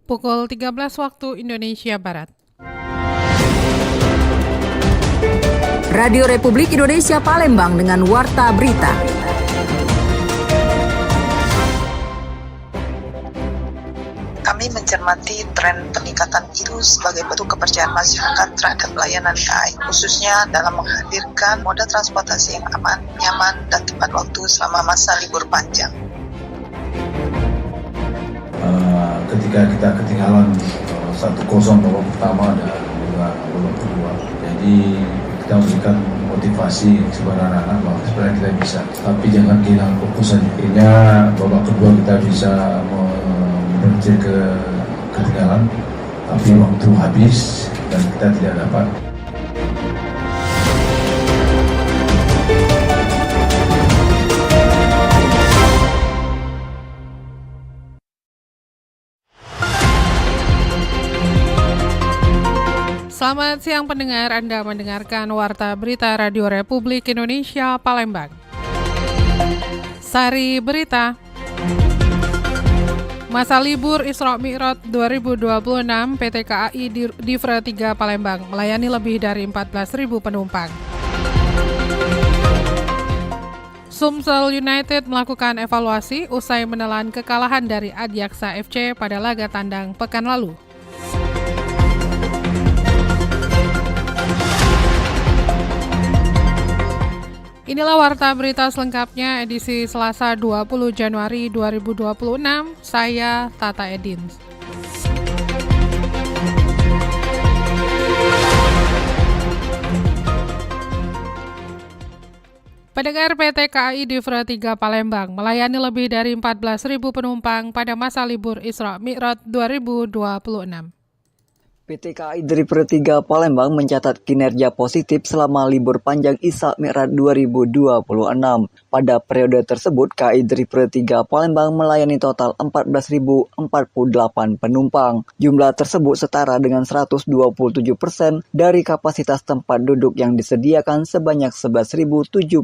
Pukul 13 waktu Indonesia Barat. Radio Republik Indonesia Palembang dengan Warta Berita. Kami mencermati tren peningkatan itu sebagai bentuk kepercayaan masyarakat terhadap layanan KAI, khususnya dalam menghadirkan moda transportasi yang aman, nyaman, dan tepat waktu selama masa libur panjang. Ketika kita ketinggalan 1-0 babak pertama dan juga babak kedua, jadi kita memberikan motivasi kepada anak-anak bahwa sebenarnya kita bisa, tapi jangan kehilangan fokus saja. Akhirnya babak kedua kita bisa berhenti ke ketinggalan, tapi waktu habis dan kita tidak dapat. Selamat siang pendengar, Anda mendengarkan Warta Berita Radio Republik Indonesia Palembang. Sari Berita. Masa libur Isra Mi'raj 2026 PT KAI Divra 3 Palembang melayani lebih dari 14.000 penumpang. Sumsel United melakukan evaluasi usai menelan kekalahan dari Adiaksa FC pada laga tandang pekan lalu. Inilah Warta Berita selengkapnya edisi Selasa 20 Januari 2026. Saya Tata Edin. Pendengar, PT KAI Divra 3 Palembang melayani lebih dari 14.000 penumpang pada masa libur Isra Mi'raj 2026. PT KAI Divra 3 Palembang mencatat kinerja positif selama libur panjang Isra Mi'raj 2026. Pada periode tersebut, KAI Divra 3 Palembang melayani total 14.048 penumpang. Jumlah tersebut setara dengan 127% dari kapasitas tempat duduk yang disediakan sebanyak 11.072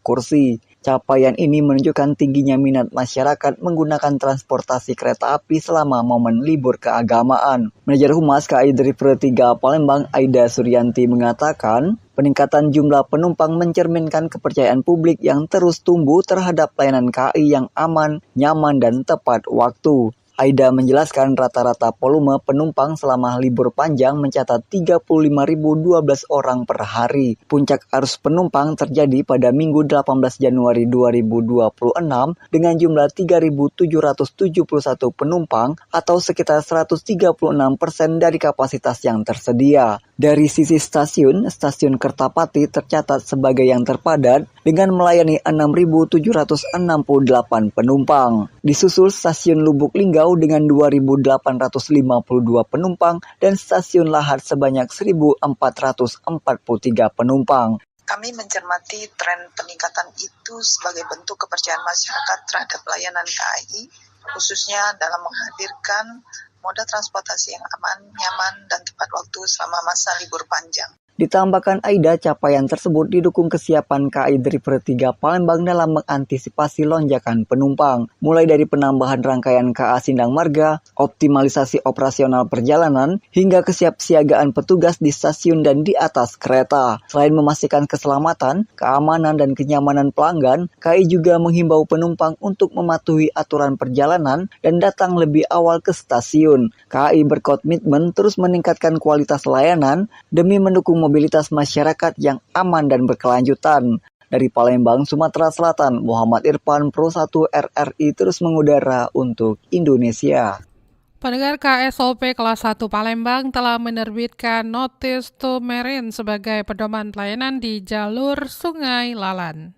kursi. Capaian ini menunjukkan tingginya minat masyarakat menggunakan transportasi kereta api selama momen libur keagamaan. Manajer Humas KAI Divra 3 Palembang, Aida Suryanti, mengatakan, peningkatan jumlah penumpang mencerminkan kepercayaan publik yang terus tumbuh terhadap layanan KAI yang aman, nyaman, dan tepat waktu. Aida menjelaskan rata-rata volume penumpang selama libur panjang mencatat 35.012 orang per hari. Puncak arus penumpang terjadi pada Minggu 18 Januari 2026 dengan jumlah 3.771 penumpang atau sekitar 136% dari kapasitas yang tersedia. Dari sisi stasiun Kertapati tercatat sebagai yang terpadat dengan melayani 6.768 penumpang. Disusul stasiun Lubuk Linggau dengan 2.852 penumpang dan stasiun Lahat sebanyak 1.443 penumpang. Kami mencermati tren peningkatan itu sebagai bentuk kepercayaan masyarakat terhadap layanan KAI, khususnya dalam menghadirkan moda transportasi yang aman, nyaman, dan tepat waktu selama masa libur panjang. Ditambahkan Aida, capaian tersebut didukung kesiapan KAI Divra 3 Palembang dalam mengantisipasi lonjakan penumpang, mulai dari penambahan rangkaian KA Sindang Marga, optimalisasi operasional perjalanan, hingga kesiapsiagaan petugas di stasiun dan di atas kereta. Selain memastikan keselamatan, keamanan, dan kenyamanan pelanggan, KAI juga menghimbau penumpang untuk mematuhi aturan perjalanan dan datang lebih awal ke stasiun. KAI berkomitmen terus meningkatkan kualitas layanan demi mendukung mobilitas masyarakat yang aman dan berkelanjutan. Dari Palembang, Sumatera Selatan, Muhammad Irfan, Pro 1 RRI terus mengudara untuk Indonesia. Pendengar, KSOP kelas 1 Palembang telah menerbitkan Notice to Marine sebagai pedoman pelayanan di jalur Sungai Lalan.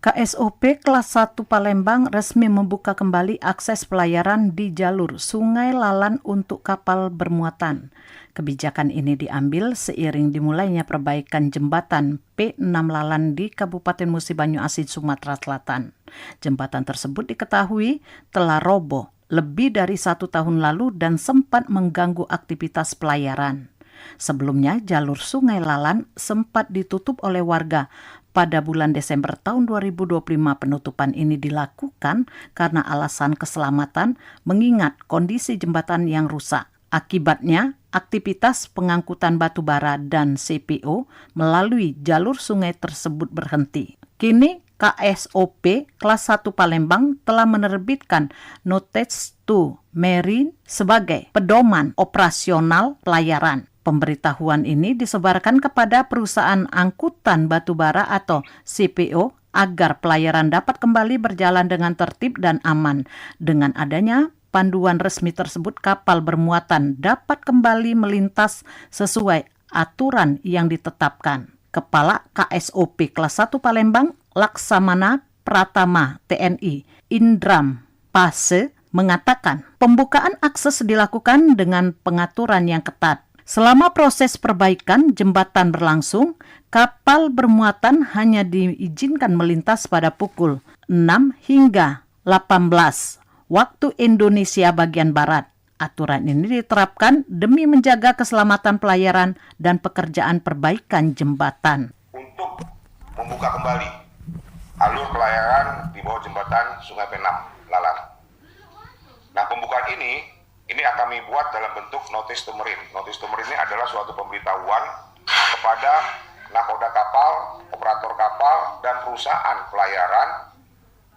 KSOP kelas 1 Palembang resmi membuka kembali akses pelayaran di jalur Sungai Lalan untuk kapal bermuatan. Kebijakan ini diambil seiring dimulainya perbaikan jembatan P6 Lalan di Kabupaten Musi Banyu Asin, Sumatera Selatan. Jembatan tersebut diketahui telah roboh lebih dari 1 tahun lalu dan sempat mengganggu aktivitas pelayaran. Sebelumnya, jalur Sungai Lalan sempat ditutup oleh warga Pada bulan Desember tahun 2025 penutupan ini dilakukan karena alasan keselamatan mengingat kondisi jembatan yang rusak. Akibatnya, aktivitas pengangkutan batu bara dan CPO melalui jalur sungai tersebut berhenti. Kini KSOP kelas 1 Palembang telah menerbitkan Notice to Marine sebagai pedoman operasional pelayaran. Pemberitahuan ini disebarkan kepada perusahaan angkutan batubara atau CPO agar pelayaran dapat kembali berjalan dengan tertib dan aman. Dengan adanya panduan resmi tersebut, kapal bermuatan dapat kembali melintas sesuai aturan yang ditetapkan. Kepala KSOP kelas 1 Palembang, Laksamana Pratama TNI, Indram Pase, mengatakan pembukaan akses dilakukan dengan pengaturan yang ketat. Selama proses perbaikan jembatan berlangsung, kapal bermuatan hanya diizinkan melintas pada pukul 6 hingga 18 waktu Indonesia bagian Barat. Aturan ini diterapkan demi menjaga keselamatan pelayaran dan pekerjaan perbaikan jembatan. Untuk membuka kembali alur pelayaran di bawah jembatan Sungai Penam, Lalan. Nah, pembukaan ini akan kami buat dalam bentuk Notice to Marine. Notice to Marine ini adalah suatu pemberitahuan kepada nakoda kapal, operator kapal, dan perusahaan pelayaran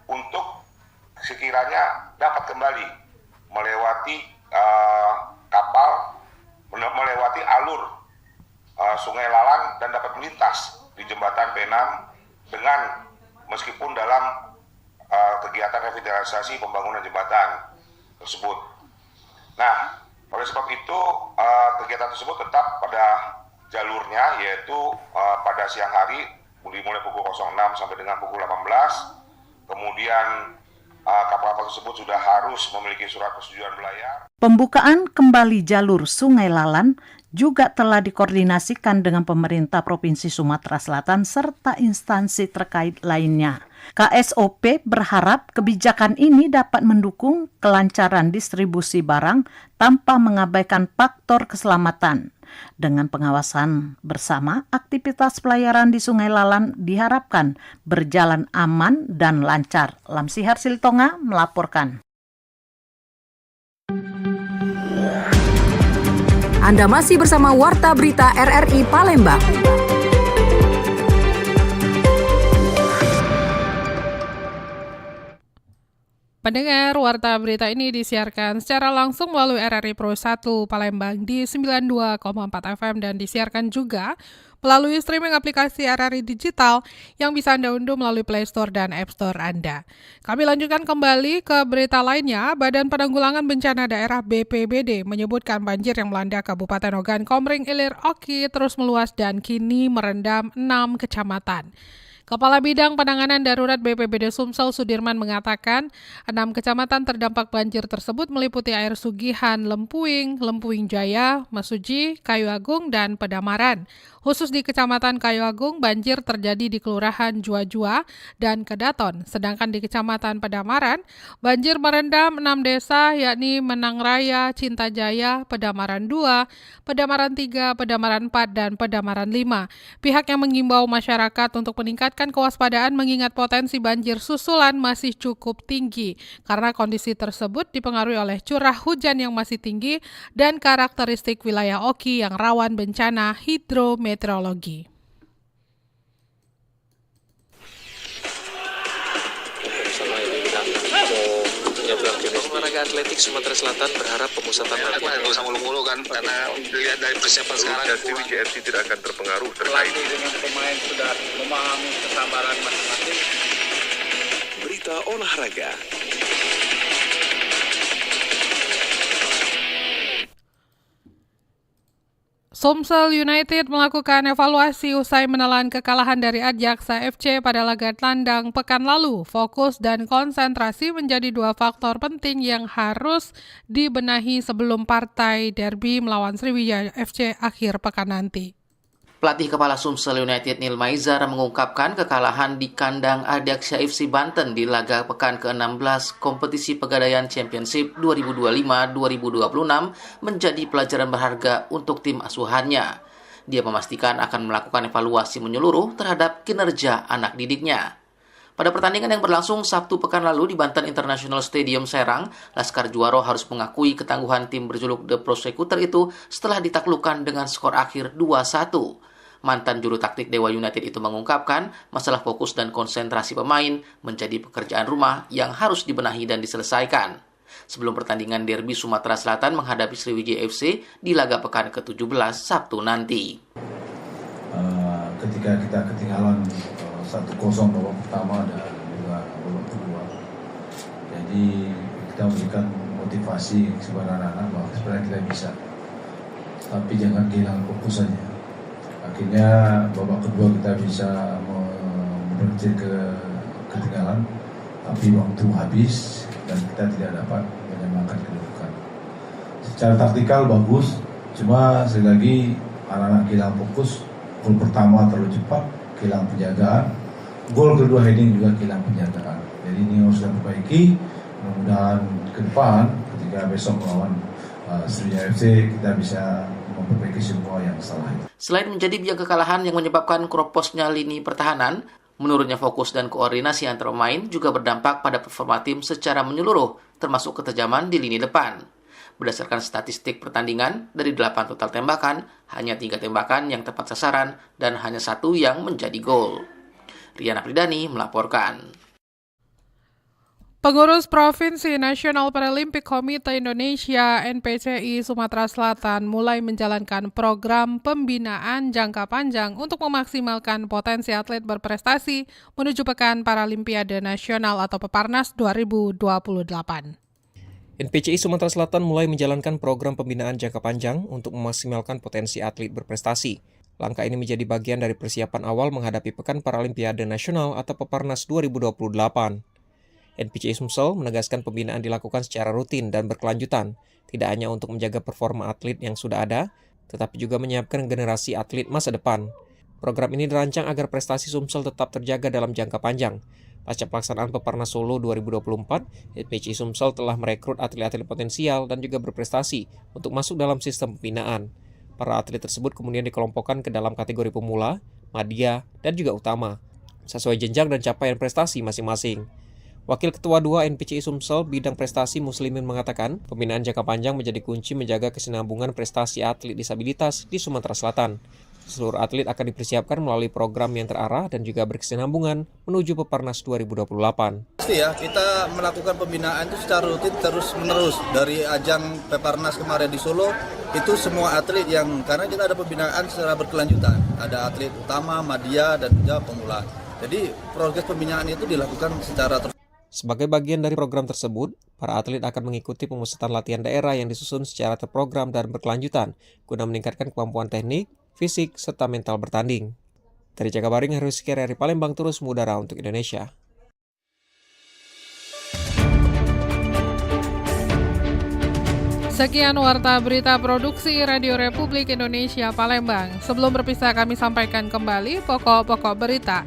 untuk sekiranya dapat kembali melewati kapal, melewati alur Sungai Lalan dan dapat melintas di jembatan Penam dengan meskipun dalam kegiatan revitalisasi pembangunan jembatan tersebut. Nah, oleh sebab itu kegiatan tersebut tetap pada jalurnya, yaitu pada siang hari dimulai pukul 06 sampai dengan pukul 18. Kemudian kapal-kapal tersebut sudah harus memiliki surat persetujuan berlayar. Pembukaan kembali jalur Sungai Lalan juga telah dikoordinasikan dengan pemerintah Provinsi Sumatera Selatan serta instansi terkait lainnya. KSOP berharap kebijakan ini dapat mendukung kelancaran distribusi barang tanpa mengabaikan faktor keselamatan. Dengan pengawasan bersama, aktivitas pelayaran di Sungai Lalan diharapkan berjalan aman dan lancar. Lamsihar Siltonga melaporkan. Anda masih bersama Warta Berita RRI Palembang. Pendengar, Warta Berita ini disiarkan secara langsung melalui RRI Pro 1 Palembang di 92,4 FM dan disiarkan juga melalui streaming aplikasi RRI Digital yang bisa Anda unduh melalui Play Store dan App Store Anda. Kami lanjutkan kembali ke berita lainnya. Badan Penanggulangan Bencana Daerah BPBD menyebutkan banjir yang melanda Kabupaten Ogan Komering Ilir Oki terus meluas dan kini merendam 6 kecamatan. Kepala Bidang Penanganan Darurat BPBD Sumsel Sudirman mengatakan 6 kecamatan terdampak banjir tersebut meliputi Air Sugihan, Lempuing, Lempuing Jaya, Mesuji, Kayu Agung, dan Pedamaran. Khusus di Kecamatan Kayu Agung, banjir terjadi di Kelurahan Jua-Jua dan Kedaton. Sedangkan di Kecamatan Pedamaran, banjir merendam 6 desa yakni Menang Raya, Cinta Jaya, Pedamaran 2, Pedamaran 3, Pedamaran 4, dan Pedamaran 5. Pihaknya mengimbau masyarakat untuk meningkatkan kewaspadaan mengingat potensi banjir susulan masih cukup tinggi karena kondisi tersebut dipengaruhi oleh curah hujan yang masih tinggi dan karakteristik wilayah Oki yang rawan bencana hidrometeorologi. Olahraga atletik Sumatera Selatan berharap pemusatan latihan nggak usah mulu-mulu kan, karena dilihat dari persiapan sekarang JFC tidak akan terpengaruh terkait dengan pemain sudah memahami kesabaran masing-masing. berita olahraga. Sumsel United melakukan evaluasi usai menelan kekalahan dari Ajax FC pada laga tandang pekan lalu. Fokus dan konsentrasi menjadi dua faktor penting yang harus dibenahi sebelum partai derby melawan Sriwijaya FC akhir pekan nanti. Pelatih kepala Sumsel United Neil Maizar mengungkapkan kekalahan di kandang Ajax FC Banten di laga pekan ke-16 kompetisi Pegadaian Championship 2025-2026 menjadi pelajaran berharga untuk tim asuhannya. Dia memastikan akan melakukan evaluasi menyeluruh terhadap kinerja anak didiknya. Pada pertandingan yang berlangsung Sabtu pekan lalu di Banten International Stadium Serang, Laskar Juaro harus mengakui ketangguhan tim berjuluk The Prosecutor itu setelah ditaklukkan dengan skor akhir 2-1. Mantan juru taktik Dewa United itu mengungkapkan masalah fokus dan konsentrasi pemain menjadi pekerjaan rumah yang harus dibenahi dan diselesaikan. Sebelum pertandingan derby Sumatera Selatan menghadapi Sriwijaya FC di laga pekan ke-17 Sabtu nanti. Ketika kita ketinggalan 1-0 babak pertama dan juga babak kedua, jadi kita memberikan motivasi kepada anak-anak bahwa sebenarnya kita bisa, tapi jangan kehilangan fokus saja. Akhirnya babak kedua kita bisa berhenti ketinggalan, tapi waktu habis dan kita tidak dapat menyamakan kedudukan. Secara taktikal bagus, cuma sekali lagi anak-anak kehilangan fokus. Gol pertama terlalu cepat, kehilangan penjagaan. Gol kedua heading juga kehilangan penjagaan. Jadi ini harus kita perbaiki. Mudah-mudahan ke depan ketika besok melawan Sriwijaya FC kita bisa memperbaiki semua yang salah. Selain menjadi biang kekalahan yang menyebabkan kroposnya lini pertahanan, menurunnya fokus dan koordinasi antar pemain juga berdampak pada performa tim secara menyeluruh, termasuk ketajaman di lini depan. Berdasarkan statistik pertandingan, dari 8 total tembakan, hanya 3 tembakan yang tepat sasaran dan hanya 1 yang menjadi gol. Riana Pridani melaporkan. Pengurus Provinsi Nasional Paralympic Komite Indonesia (NPCI) Sumatera Selatan mulai menjalankan program pembinaan jangka panjang untuk memaksimalkan potensi atlet berprestasi menuju Pekan Paralimpiade Nasional atau Peparnas 2028. NPCI Sumatera Selatan mulai menjalankan program pembinaan jangka panjang untuk memaksimalkan potensi atlet berprestasi. Langkah ini menjadi bagian dari persiapan awal menghadapi Pekan Paralimpiade Nasional atau Peparnas 2028. NPCI Sumsel menegaskan pembinaan dilakukan secara rutin dan berkelanjutan, tidak hanya untuk menjaga performa atlet yang sudah ada, tetapi juga menyiapkan generasi atlet masa depan. Program ini dirancang agar prestasi Sumsel tetap terjaga dalam jangka panjang. Pasca pelaksanaan Peparnas Solo 2024, NPCI Sumsel telah merekrut atlet-atlet potensial dan juga berprestasi untuk masuk dalam sistem pembinaan. Para atlet tersebut kemudian dikelompokkan ke dalam kategori pemula, madya, dan juga utama, sesuai jenjang dan capaian prestasi masing-masing. Wakil Ketua 2 NPCI Sumsel bidang prestasi Muslimin mengatakan, pembinaan jangka panjang menjadi kunci menjaga kesinambungan prestasi atlet disabilitas di Sumatera Selatan. Seluruh atlet akan dipersiapkan melalui program yang terarah dan juga berkesinambungan menuju Peparnas 2028. Pasti ya, kita melakukan pembinaan itu secara rutin terus-menerus. Dari ajang Peparnas kemarin di Solo, itu semua atlet yang, karena kita ada pembinaan secara berkelanjutan. Ada atlet utama, madya, dan juga pemula. Jadi progres pembinaan itu dilakukan secara terus. Sebagai bagian dari program tersebut, para atlet akan mengikuti pemusatan latihan daerah yang disusun secara terprogram dan berkelanjutan, guna meningkatkan kemampuan teknik, fisik, serta mental bertanding. Dari Jakabaring, Heru Sikir dari Palembang terus mengudara untuk Indonesia. Sekian Warta Berita Produksi Radio Republik Indonesia Palembang. Sebelum berpisah kami sampaikan kembali pokok-pokok berita.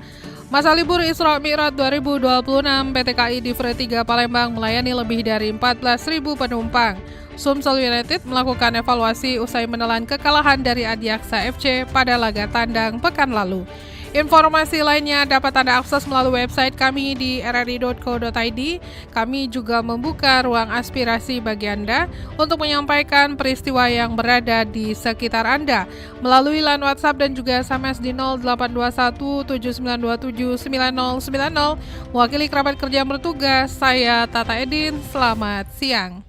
Masa libur Isra Mi'raj 2026 PT KAI di Free 3 Palembang melayani lebih dari 14.000 penumpang. Sumsel United melakukan evaluasi usai menelan kekalahan dari Adiaksa FC pada laga tandang pekan lalu. Informasi lainnya dapat Anda akses melalui website kami di rri.co.id. Kami juga membuka ruang aspirasi bagi Anda untuk menyampaikan peristiwa yang berada di sekitar Anda melalui line WhatsApp dan juga SMS di 0821 7927 9090. Mewakili kerabat kerja yang bertugas, saya Tata Edin. Selamat siang.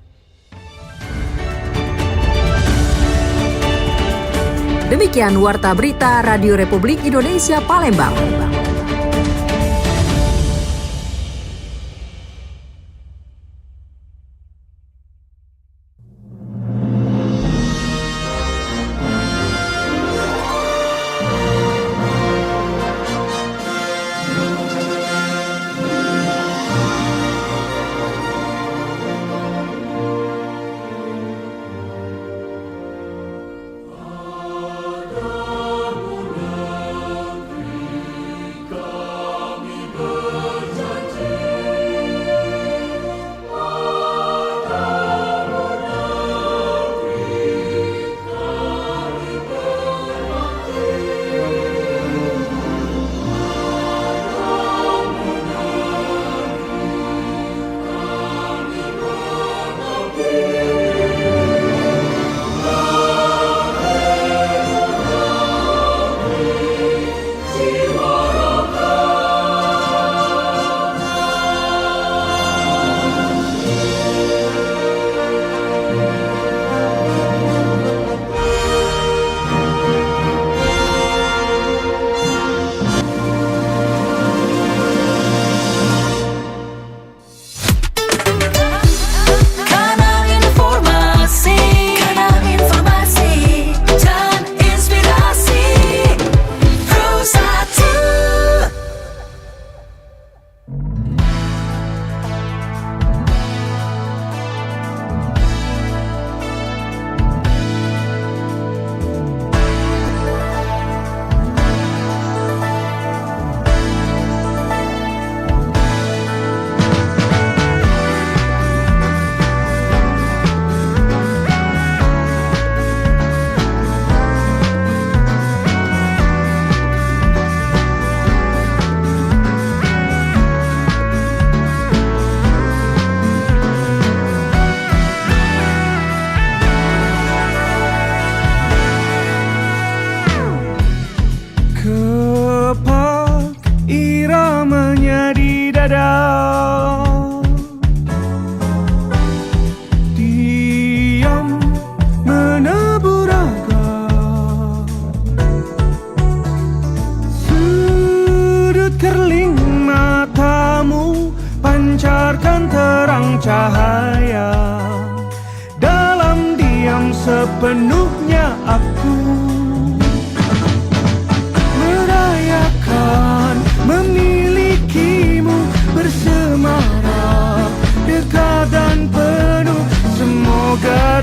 Demikian Warta Berita Radio Republik Indonesia Palembang. pancarkan terang cahaya. Dalam diam sepenuhnya aku merayakan memilikimu, bersemara dekat dan penuh. Semoga